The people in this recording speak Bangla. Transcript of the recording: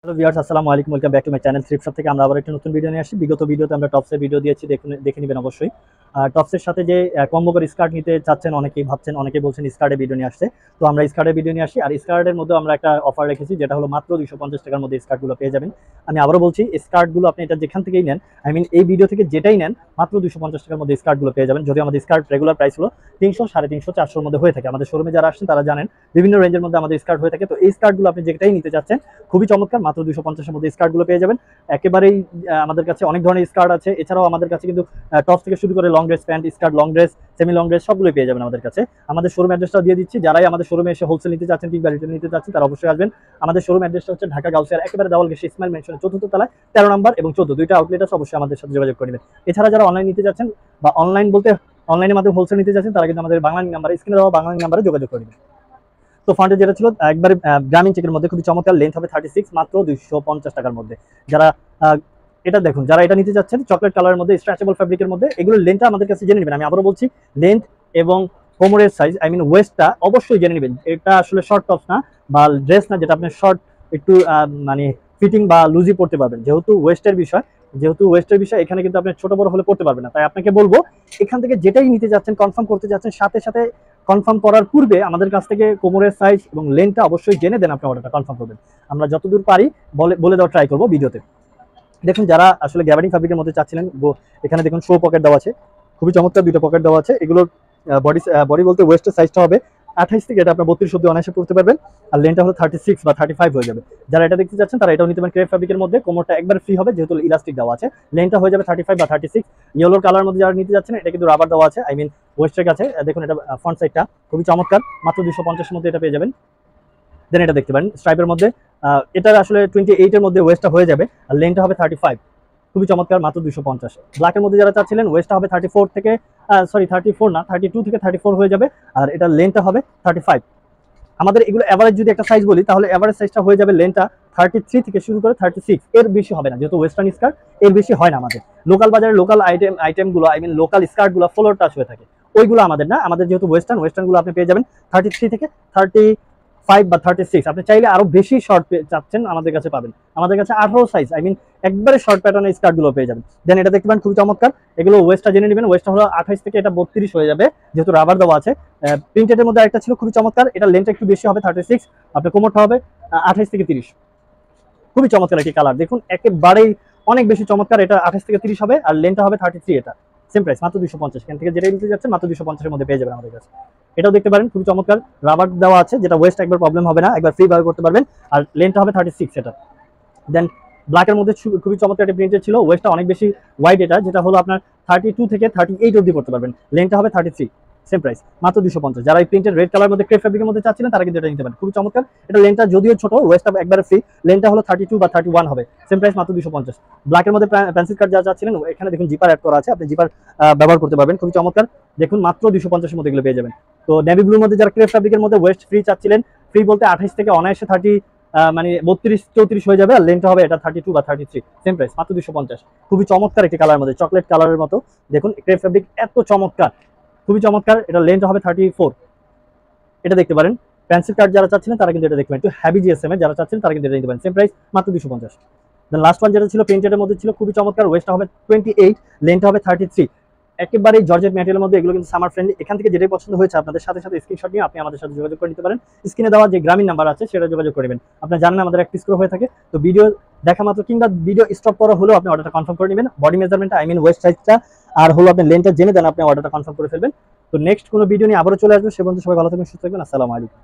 হ্যালো ভিউয়ার্স, আসসালামু আলাইকুম। Welcome back to my channel থ্রিপ shop থেকে আমরা আবার একটা নতুন ভিডিও নিয়ে আসি। বিগত ভিডিওতে আমরা টপসের ভিডিও দিয়েছি, দেখে নেবেন অবশ্যই। টপসের সাথে যে কম্বো করে স্কার্ট নিতে চাচ্ছেন অনেকেই ভাবছেন, অনেকেই বলছেন স্কার্টের ভিডিও নিয়ে আসছে। তো আমরা স্কার্টের ভিডিও নিয়ে আসি, আর স্কার্টের মধ্যে আমরা একটা অফার রেখেছি যেটা হলো মাত্র 250 টাকার মধ্যে স্কার্টগুলো পেয়ে যাবেন। আমি আবারও বলছি, স্কার্টগুলো আপনি এটা যেখান থেকেই নেন, এই ভিডিও থেকে যেটাই নেন, মাত্র 250 টাকার মধ্যে স্কার্টগুলো পেয়ে যাবেন। যদি আমাদের স্কার্ট রেগুলার প্রাইস হলো 300, 350, 400-র মধ্যে হয়ে থাকে। আমাদের শোরুমে যারা আসছেন তারা জানেন বিভিন্ন রেঞ্জের মধ্যে আমাদের স্কার্ট হয়ে থাকে। তো এই স্কার্টগুলো আপনি যেটাই নিতে চাচ্ছেন খুবই চমৎকার, মাত্র 250-এর মধ্যে স্কার্টগুলো পেয়ে যাবেন। একেবারেই আমাদের কাছে অনেক ধরনের স্কার্ট আছে। এছাড়াও আমাদের কাছে কিন্তু টপস থেকে শুরু করে long dress, pant, skirt, long dress, semi long dress সবগুলোই পেয়ে যাবেন আমাদের কাছে। আমাদের শোরুম অ্যাড্রেসটা দিয়ে দিচ্ছি। যারাই আমাদের শোরুমে এসে হোলসেল নিতে চাচ্ছেন কিংবা রিটেল নিতে চাচ্ছেন তারা অবশ্যই আসবেন। আমাদের শোরুম অ্যাড্রেসটা হচ্ছে ঢাকা গাউসিয়ার একেবারে দাওয়াল গেছে ইসমাইল মেনশনের 4th তলায় 13 নম্বর এবং 14, দুইটা আউটলেট আছে। অবশ্যই আমাদের সাথে যোগাযোগ করবেন। এছাড়া যারা অনলাইন নিতে যাচ্ছেন বা অনলাইন বলতে অনলাইনের মাধ্যমে হোলসেল নিতে যাচ্ছেন তারা কিন্তু আমাদের বাংলা নাম্বারে, স্ক্রিনে দেওয়া বাংলা নাম্বারে যোগাযোগ করবেন। তো ফ্রন্টে যেটা ছিল একবারে গ্রামীণ চেকের মধ্যে খুবই চমৎকার, লেন্থ হবে 36, মাত্র 250 টাকার মধ্যে। যারা এটা দেখুন, যারা এটা নিতে যাচ্ছেন চকলেট কালারের মধ্যে স্ট্রেচেবল ফ্যাব্রিকের মধ্যে, এগুলোর লেন্থটা আমাদের কাছে জেনে নেবেন। আমি আবারও বলছি, লেন্থ এবং কোমরের সাইজ ওয়েস্টটা অবশ্যই জেনে নেবেন। এটা আসলে শর্ট টপস না বা ড্রেস না যেটা আপনি শর্ট একটু ফিটিং বা লুজি পড়তে পারবেন। যেহেতু ওয়েস্টের বিষয় এখানে কিন্তু আপনি ছোট বড় হলে পড়তে পারবেন না। তাই আপনাকে বলবো, এখান থেকে যেটাই নিতে যাচ্ছেন, কনফার্ম করতে যাচ্ছেন, সাথে সাথে কনফার্ম করার পূর্বে আমাদের কাছ থেকে কোমরের সাইজ এবং লেন্থটা অবশ্যই জেনে দেন। আপনি অর্ডারটা কনফার্ম করবেন। আমরা যতদূর পারি বলে দেওয়ার ট্রাই করবো ভিডিওতে। দেখুন, যারা আসলে গ্যাবার্ডিং ফ্যাব্রিকের মধ্যে চাচ্ছিলেন, এখানে দেখুন শো পকেট দেওয়া আছে, খুবই চমৎকার দুইটা পকেট দেওয়া আছে। এগুলোর বডি বলতে ওয়েস্টের সাইজটা হবে 28 থেকে, এটা আপনার 32 অব্দি অনায়াসে পড়তে পারবেন। আর লেনটা হলো 36 বা 35 হয়ে যাবে। যারা এটা দেখতে চাচ্ছেন তারা এটাও নিতে পারেন। ক্রেপ ফ্যাব্রিকের মধ্যে কোমরটা একবার ফ্রি হবে যেহেতু ইলাস্টিক দেওয়া আছে। লেনটা হয়ে যাবে 35 বা 36। ইয়েলোর কালার মধ্যে যারা নিতে যাচ্ছেন, এটা কিন্তু রাবার দেওয়া আছে, ওয়েস্টের কাছে। দেখুন, এটা ফ্রন্ট সাইডটা খুবই চমৎকার, মাত্র 250-এর মধ্যে এটা পেয়ে যাবেন। দেন এটা দেখতে পারেন স্ট্রাইপের মধ্যে, এটা আসলে 28-এর মধ্যে ওয়েস্টটা হয়ে যাবে, আর লেনটা হবে 35, খুবই চমৎকার, মাত্র 250। ব্ল্যাকের মধ্যে যারা চাচ্ছিলেন ওয়েস্টটা হবে 34 থেকে 34 না, 32 থেকে 34 হয়ে যাবে, আর এটা লেনটা হবে 35। আমাদের এগুলো এভারেজ যদি একটা সাইজ বলি, তাহলে এভারেজ সাইজটা হয়ে যাবে লেনটা 33 থেকে শুরু করে 36, এর বেশি হবে না, যেহেতু ওয়েস্টার্ন স্কার্ট এর বেশি হয় না আমাদের। লোকাল বাজারে লোকাল আইটেমগুলো লোকাল স্কার্টগুলো ফ্লোর টাচ হয়ে থাকে, ওইগুলো আমাদের না। আমাদের যেহেতু ওয়েস্টার্নগুলো আপনি পেয়ে যাবেন 33 থেকে 35 বা 36। আপনি চাইলে আরো বেশি শর্ট চাচ্ছেন, আমাদের কাছে পাবেন। আমাদের কাছে 18 সাইজ একবারে শর্ট প্যাটার্নের স্কার্টগুলো পেয়ে যাবেন। দেন এটা দেখতে পারেন খুবই চমৎকার, এগুলো ওয়েস্টটা জেনে নেবেন। ওয়েস্টটা হলো 28 থেকে এটা 32 হয়ে যাবে, যেহেতু রাবার দেওয়া আছে। প্রিন্টেডের মধ্যে আরেকটা ছিল খুবই চমৎকার, এটা লেন্থটা একটু বেশি হবে 36, আপনার কোমরটা হবে 28 থেকে 30। খুবই চমৎকার একটি কালার, দেখুন একেবারেই অনেক বেশি চমৎকার। এটা 28 থেকে 30 হবে, আর লেন্থটা হবে 33। এটা সেম প্রাইস, মাত্র 250। এখান থেকে যেটাই নিতে যাচ্ছে মাত্র 250-এর মধ্যে পেয়ে যাবেন আমাদের কাছে। এটাও দেখতে পারেন, খুবই চমৎকার, রাবার দেওয়া আছে, যেটা ওয়েস্ট একবার প্রবলেম হবে না, একবার ফ্রি ব্যবহার করতে পারবেন। আর লেন্থটা হবে 36 এটা। দেন ব্ল্যাকের মধ্যে খুবই চমৎকার একটা প্রিন্টের ছিল, ওয়েস্টটা অনেক বেশি ওয়াইড, এটা যেটা হলো আপনার 32 থেকে 38 অবধি করতে পারবেন। লেন্থটা হবে 33, সেম প্রাইস, মাত্র 250। যারা এই প্রিন্টেড রেড কালার মধ্যে ক্রেপ ফ্যাব্রিকের মধ্যে চাচ্ছিলেন তারা কিন্তু এটা নিতে পারেন, খুবই চমৎকার। এটা লেন্থটা যদিও ছোট, ওয়েস্টটা একবারে ফ্রি, লেন্থটা হলো 32 বা 31 হবে, সেম প্রাইস, মাত্র 250। ব্ল্যাকের মধ্যে পেন্সিল কাট যা চাচ্ছিলেন, এখানে দেখুন জিপার অ্যাড করা আছে, আপনি জিপার ব্যবহার করতে পারবেন, খুবই চমৎকার। দেখুন মাত্র 250-এর মধ্যে এগুলো পেয়ে যাবেন। তো নেভি ব্লুর মধ্যে যারা ক্রেপ ফ্যাব্রিকের মধ্যে ওয়েস্ট ফ্রি চাচ্ছিলেন, ফ্রি বলতে 28 থেকে অনায়াসে 32-34 হয়ে যাবে, আর লেন্থটা হবে এটা 32 বা 33, সেম প্রাইস, মাত্র 250। খুবই চমৎকার একটি কালার মধ্যে, চকলেট কালারের মতো। দেখুন ক্রেপ ফ্যাব্রিক এত চমৎকার, খুবই চমৎকার। এটা লেন্থ হবে 34। এটা দেখতে পারেন। পেন্সিল কাট যারা চাচ্ছিলেন তারা কিন্তু এটা দেখতে পারেন। একটু হ্যাভি জিএসএম এর যারা চাচ্ছিলেন তারা কিন্তু এটা নিতে পারেন, সেম প্রাইস, মাত্র 250। দেন লাস্ট ওয়ান যেটা ছিল প্রিন্টেডের মধ্যে ছিল, খুবই চমৎকার, ওয়েস্টটা হবে 28, লেন্থটা হবে 33। একেবারে জর্জেট ম্যাটেরিয়ালের মধ্যে, এগুলো কিন্তু সামার ফ্রেন্ডলি। এখান থেকে যেটাই পছন্দ হয়েছে আপনাদের সাথে সাথে স্ক্রিনশট নিয়ে আপনি আমাদের সাথে যোগাযোগ করে নিতে পারেন। স্ক্রিনে দেওয়া যে গ্রামীণ নাম্বার আছে সেটা যোগাযোগ করে নেবেন। আপনারা জানেন আমাদের এক পিস করে হয়ে থাকে। তো ভিডিও দেখা মাত্র কিংবা ভিডিও স্টপ করা হলেও আপনি অর্ডারটা কনফার্ম করে নেবেন। বডি মেজারমেন্টটা ওয়েস্ট সাইজটা আর হলো আপনার লেন্থটা জেনে দেন, আপনি অর্ডারটা কনফার্ম করে ফেলবেন। তো নেক্সট কোনো ভিডিও নিয়ে আবারও চলে আসবে। সে পর্যন্ত সবাই ভালো থাকবেন, সুস্থ থাকবেন। আসসালামু আলাইকুম।